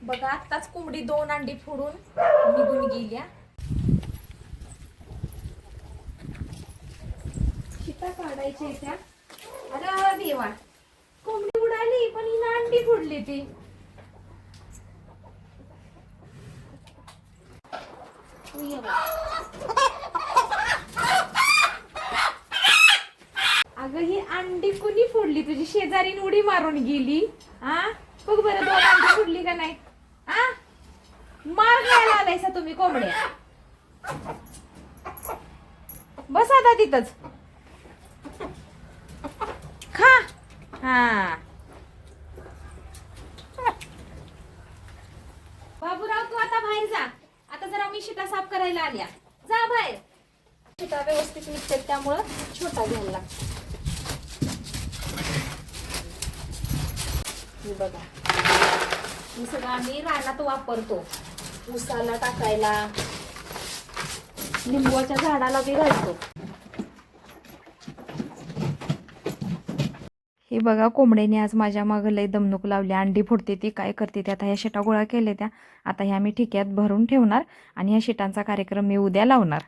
बघा आत्ताच कोंबडी 2 अंडी फोडून निघून गेल्या. शिता काढायच्या त्या. अरे देवा, कोंबडी उडाली पण हिनं अंडी फोडली ती. अगं ही अंडी कुणी फोडली? तुझी शेजारीन उडी मारून गेली. हा बघ बरं, 2 अंडी फोडली का नाही? हा मार घ्यायला आलायसा तुम्ही कोंबड्या. बस आता तिथंच खा. हा बाबूराव, तू आता बाहेर जा. आता जरा मी शिटा साफ करायला आल्या. जा बाहेर. शिटा व्यवस्थित निघतात त्यामुळं छोटा घ्यायला लागतो. हे बघा, हे सगळं आम्ही रानात वापरतो. ऊसाला टाकायला, लिंबूच्या झाडाला बी घालतो. हे बघा, कोंबड्याने आज माझ्या मागं लय दमणूक लावली. अंडी फोडते ती, काय करते ती. आता ह्या शिटा गोळा केल्या त्या. आता ह्या मी ठिक्यात भरून ठेवणार आणि ह्या शिटांचा कार्यक्रम मी उद्या लावणार.